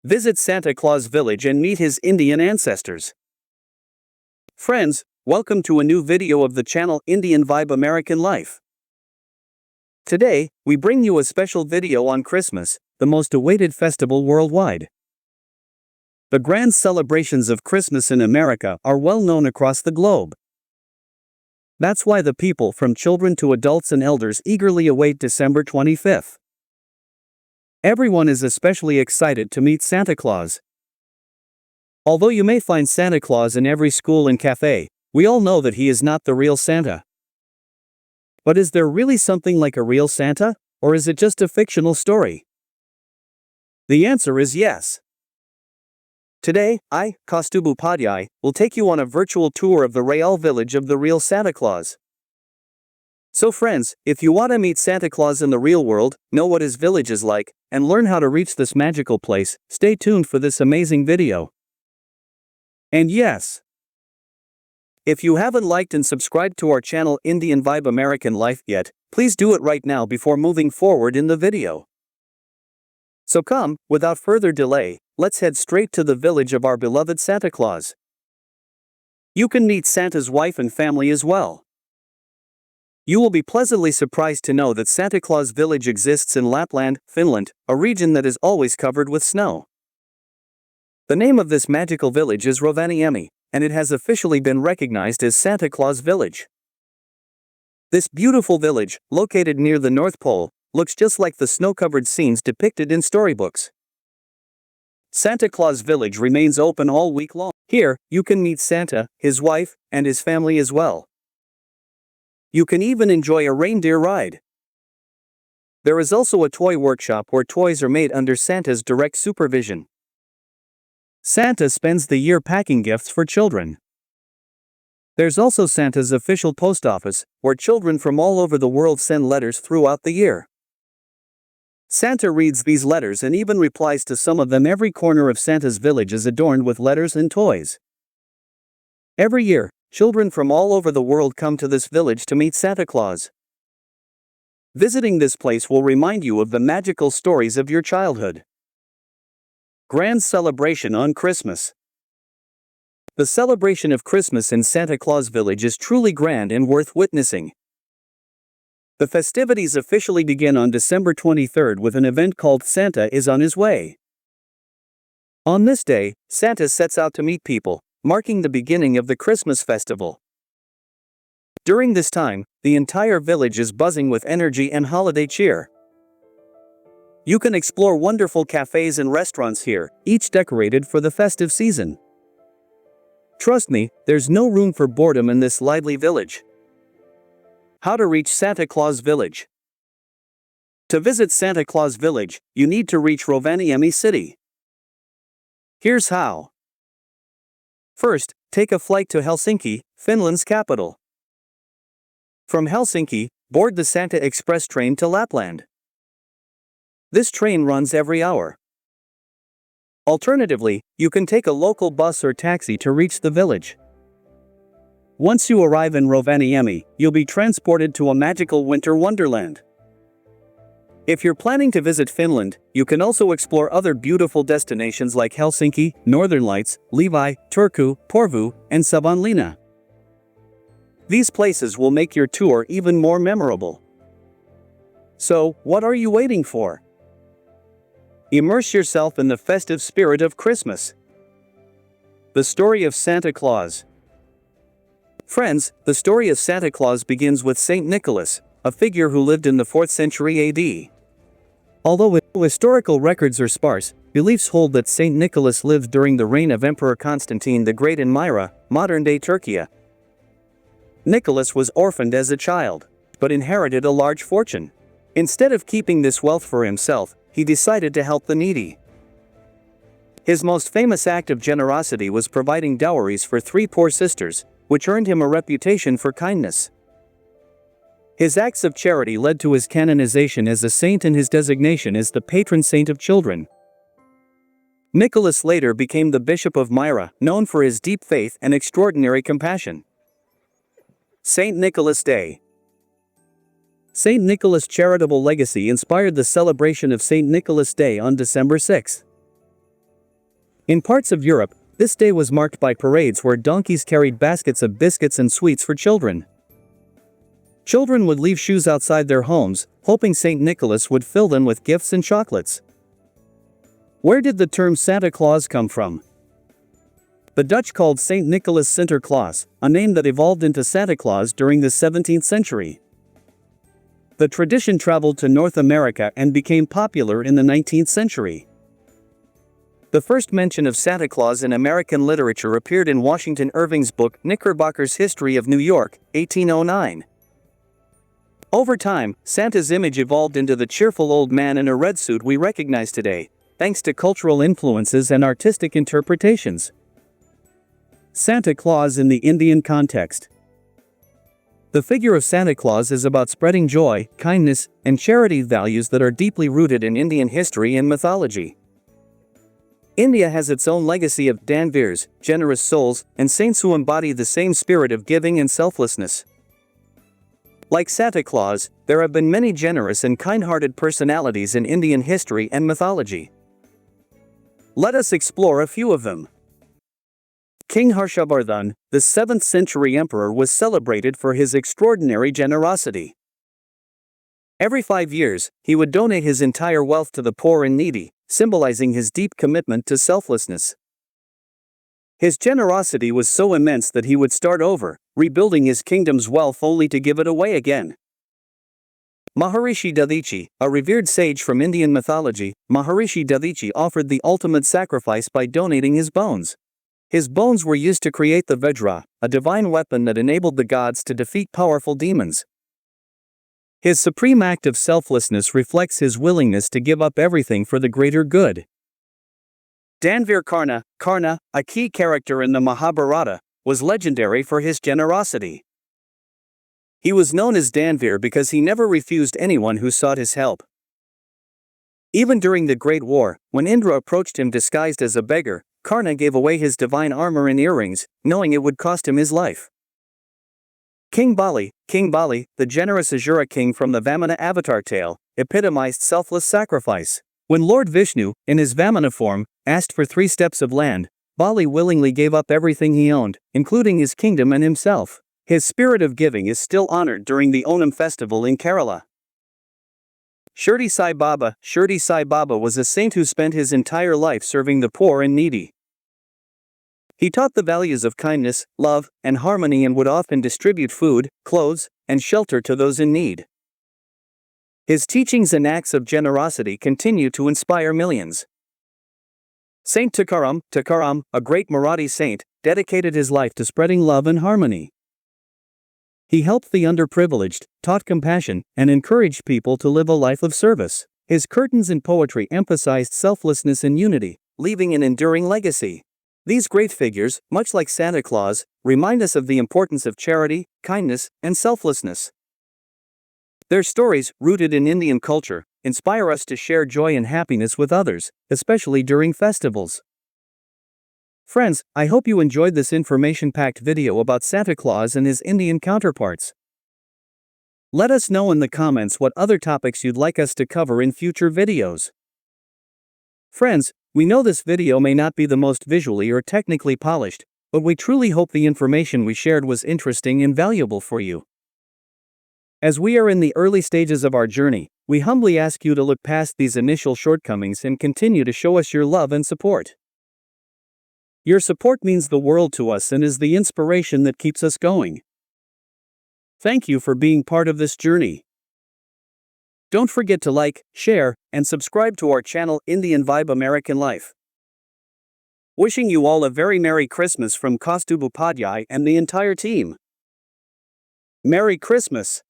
Visit Santa Claus Village and meet his Indian ancestors. Friends, welcome to a new video of the channel Indian Vibe American Life. Today, we bring you a special video on Christmas, the most awaited festival worldwide. The grand celebrations of Christmas in America are well known across the globe. That's why the people from children to adults and elders eagerly await December 25th. Everyone is especially excited to meet Santa Claus. Although you may find Santa Claus in every school and cafe, we all know that he is not the real Santa. But is there really something like a real Santa, or is it just a fictional story? The answer is yes. Today, I, Kaustubh Upadhyay, will take you on a virtual tour of the real village of the real Santa Claus. So friends, if you want to meet Santa Claus in the real world, know what his village is like, and learn how to reach this magical place, stay tuned for this amazing video. And yes, if you haven't liked and subscribed to our channel Indian Vibe American Life yet, please do it right now before moving forward in the video. So come, without further delay, let's head straight to the village of our beloved Santa Claus. You can meet Santa's wife and family as well. You will be pleasantly surprised to know that Santa Claus Village exists in Lapland, Finland, a region that is always covered with snow. The name of this magical village is Rovaniemi, and it has officially been recognized as Santa Claus Village. This beautiful village, located near the North Pole, looks just like the snow-covered scenes depicted in storybooks. Santa Claus Village remains open all week long. Here, you can meet Santa, his wife, and his family as well. You can even enjoy a reindeer ride. There is also a toy workshop where toys are made under Santa's direct supervision. Santa spends the year packing gifts for children. There's also Santa's official post office, where children from all over the world send letters throughout the year. Santa reads these letters and even replies to some of them. Every corner of Santa's village is adorned with letters and toys. Every year, children from all over the world come to this village to meet Santa Claus. Visiting this place will remind you of the magical stories of your childhood. Grand celebration on Christmas. The celebration of Christmas in Santa Claus Village is truly grand and worth witnessing. The festivities officially begin on December 23rd with an event called Santa is on his way. On this day, Santa sets out to meet people, marking the beginning of the Christmas festival. During this time, the entire village is buzzing with energy and holiday cheer. You can explore wonderful cafes and restaurants here, each decorated for the festive season. Trust me, there's no room for boredom in this lively village. How to reach Santa Claus Village. To visit Santa Claus Village, you need to reach Rovaniemi city. Here's how. First, take a flight to Helsinki, Finland's capital. From Helsinki, board the Santa Express train to Lapland. This train runs every hour. Alternatively, you can take a local bus or taxi to reach the village. Once you arrive in Rovaniemi, you'll be transported to a magical winter wonderland. If you're planning to visit Finland, you can also explore other beautiful destinations like Helsinki, Northern Lights, Levi, Turku, Porvoo, and Savonlinna. These places will make your tour even more memorable. So, what are you waiting for? Immerse yourself in the festive spirit of Christmas. The story of Santa Claus. Friends, the story of Santa Claus begins with Saint Nicholas, a figure who lived in the 4th century AD. Although historical records are sparse, beliefs hold that Saint Nicholas lived during the reign of Emperor Constantine the Great in Myra, modern-day Turkey. Nicholas was orphaned as a child, but inherited a large fortune. Instead of keeping this wealth for himself, he decided to help the needy. His most famous act of generosity was providing dowries for 3 poor sisters, which earned him a reputation for kindness. His acts of charity led to his canonization as a saint and his designation as the patron saint of children. Nicholas later became the Bishop of Myra, known for his deep faith and extraordinary compassion. St. Nicholas Day. St. Nicholas' charitable legacy inspired the celebration of St. Nicholas Day on December 6. In parts of Europe, this day was marked by parades where donkeys carried baskets of biscuits and sweets for children. Children would leave shoes outside their homes, hoping St. Nicholas would fill them with gifts and chocolates. Where did the term Santa Claus come from? The Dutch called St. Nicholas Sinterklaas, a name that evolved into Santa Claus during the 17th century. The tradition traveled to North America and became popular in the 19th century. The first mention of Santa Claus in American literature appeared in Washington Irving's book Knickerbocker's History of New York, 1809. Over time, Santa's image evolved into the cheerful old man in a red suit we recognize today, thanks to cultural influences and artistic interpretations. Santa Claus in the Indian context. The figure of Santa Claus is about spreading joy, kindness, and charity, values that are deeply rooted in Indian history and mythology. India has its own legacy of Danveers, generous souls, and saints who embody the same spirit of giving and selflessness. Like Santa Claus, there have been many generous and kind-hearted personalities in Indian history and mythology. Let us explore a few of them. King Harshavardhan, the 7th century emperor, was celebrated for his extraordinary generosity. Every 5 years, he would donate his entire wealth to the poor and needy, symbolizing his deep commitment to selflessness. His generosity was so immense that he would start over, rebuilding his kingdom's wealth only to give it away again. Maharishi Dadhichi, a revered sage from Indian mythology, Maharishi Dadhichi offered the ultimate sacrifice by donating his bones. His bones were used to create the Vajra, a divine weapon that enabled the gods to defeat powerful demons. His supreme act of selflessness reflects his willingness to give up everything for the greater good. Danveer Karna, Karna, a key character in the Mahabharata, was legendary for his generosity. He was known as Danveer because he never refused anyone who sought his help. Even during the Great War, when Indra approached him disguised as a beggar, Karna gave away his divine armor and earrings, knowing it would cost him his life. King Bali, the generous Asura king from the Vamana avatar tale, epitomized selfless sacrifice. When Lord Vishnu, in his Vamana form, asked for 3 steps of land, Bali willingly gave up everything he owned, including his kingdom and himself. His spirit of giving is still honored during the Onam festival in Kerala. Shirdi Sai Baba was a saint who spent his entire life serving the poor and needy. He taught the values of kindness, love, and harmony and would often distribute food, clothes, and shelter to those in need. His teachings and acts of generosity continue to inspire millions. Saint Tukaram, a great Marathi saint, dedicated his life to spreading love and harmony. He helped the underprivileged, taught compassion, and encouraged people to live a life of service. His curtains and poetry emphasized selflessness and unity, leaving an enduring legacy. These great figures, much like Santa Claus, remind us of the importance of charity, kindness, and selflessness. Their stories, rooted in Indian culture, inspire us to share joy and happiness with others, especially during festivals. Friends, I hope you enjoyed this information-packed video about Santa Claus and his Indian counterparts. Let us know in the comments what other topics you'd like us to cover in future videos. Friends, we know this video may not be the most visually or technically polished, but we truly hope the information we shared was interesting and valuable for you. As we are in the early stages of our journey, we humbly ask you to look past these initial shortcomings and continue to show us your love and support. Your support means the world to us and is the inspiration that keeps us going. Thank you for being part of this journey. Don't forget to like, share, and subscribe to our channel Indian Vibe American Life. Wishing you all a very Merry Christmas from Kaustubh Upadhyay and the entire team. Merry Christmas!